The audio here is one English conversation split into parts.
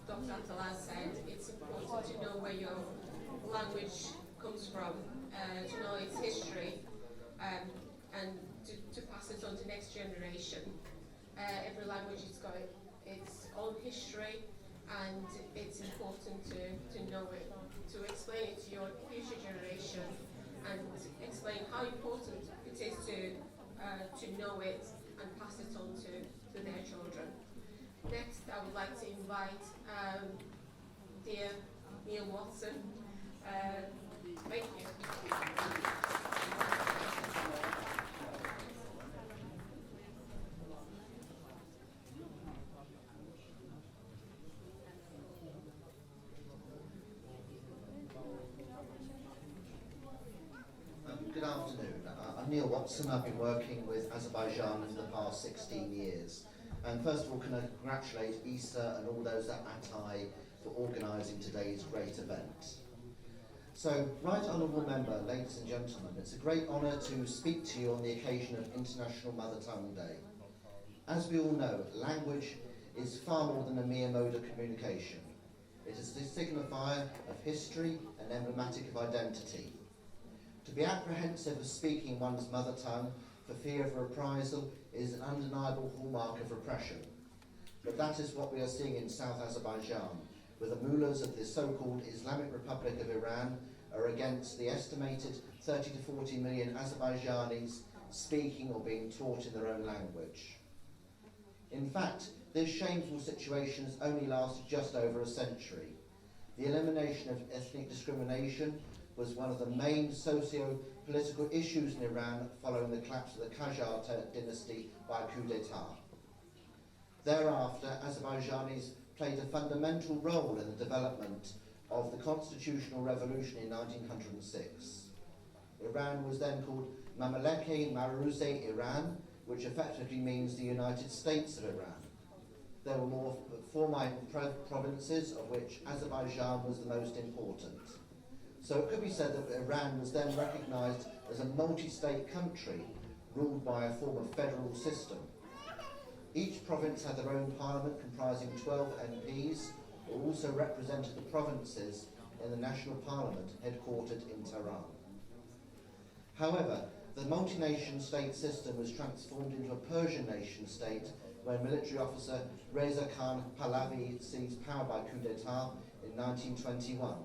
Dr. Atalay said, it's important to know where your language comes from, to know its history, and to pass it on to next generation. Every language has got its own history, and it's important to know it, to explain it to your future generation, and explain how important it is to know it and pass it on to their children. Next, I would like to invite dear Neil Watson. Thank you. Good afternoon. I'm Neil Watson. I've been working with Azerbaijan for the past 16 years. And first of all, can I congratulate ISA and all those at ATAY for organising today's great event. So, Right Honourable Member, ladies and gentlemen, it's a great honour to speak to you on the occasion of International Mother Tongue Day. As we all know, language is far more than a mere mode of communication. It is a signifier of history and emblematic of identity. To be apprehensive of speaking one's mother tongue for fear of reprisal is an undeniable hallmark of repression. But that is what we are seeing in South Azerbaijan, where the mullahs of the so-called Islamic Republic of Iran are against the estimated 30 to 40 million Azerbaijanis speaking or being taught in their own language. In fact, this shameful situation has only lasted just over a century. The elimination of ethnic discrimination was one of the main socio-political issues in Iran following the collapse of the Qajar dynasty by coup d'etat. Thereafter, Azerbaijanis played a fundamental role in the development of the constitutional revolution in 1906. Iran was then called Mamlaka Maruze Iran, which effectively means the United States of Iran. There were four minor provinces, of which Azerbaijan was the most important. So it could be said that Iran was then recognised as a multi-state country ruled by a form of federal system. Each province had their own parliament comprising 12 MPs, who also represented the provinces in the national parliament headquartered in Tehran. However, the multi-nation state system was transformed into a Persian nation state when military officer Rza Khan Pahlavi seized power by coup d'etat in 1921.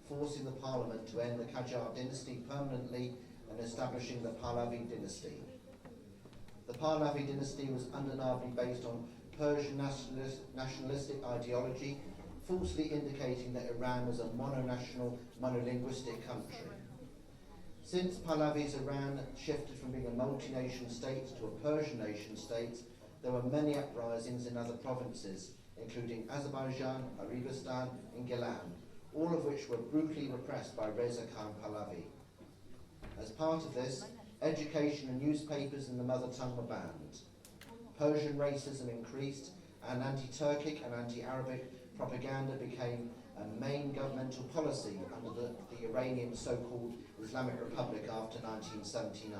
Forcing the parliament to end the Qajar dynasty permanently and establishing the Pahlavi dynasty. The Pahlavi dynasty was undeniably based on Persian nationalistic ideology, falsely indicating that Iran was a mononational, monolinguistic country. Since Pahlavi's Iran shifted from being a multi-nation state to a Persian nation state, there were many uprisings in other provinces, including Azerbaijan, Arabistan, and Gilan, all of which were brutally repressed by Rza Khan Pahlavi. As part of this, education and newspapers in the mother tongue were banned. Persian racism increased, and anti-Turkic and anti-Arabic propaganda became a main governmental policy under the Iranian so-called Islamic Republic after 1979.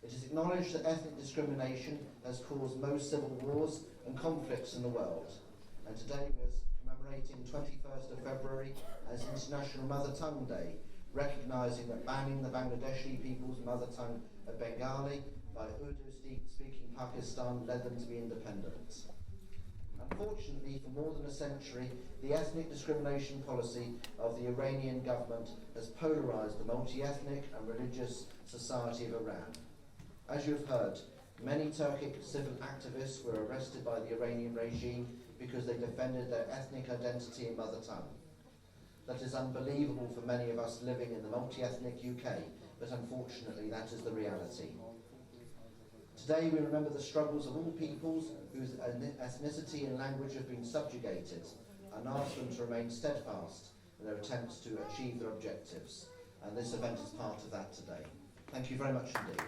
It is acknowledged that ethnic discrimination has caused most civil wars and conflicts in the world, and today we are commemorating 21st of February as International Mother Tongue Day, recognising that banning the Bangladeshi people's mother tongue of Bengali by Urdu-speaking Pakistan led them to be independent. Unfortunately, for more than a century, the ethnic discrimination policy of the Iranian government has polarised the multi-ethnic and religious society of Iran. As you have heard, many Turkic civil activists were arrested by the Iranian regime because they defended their ethnic identity and mother tongue. That is unbelievable for many of us living in the multi-ethnic UK, but unfortunately that is the reality. Today we remember the struggles of all peoples whose ethnicity and language have been subjugated, and ask them to remain steadfast in their attempts to achieve their objectives. And this event is part of that today. Thank you very much indeed.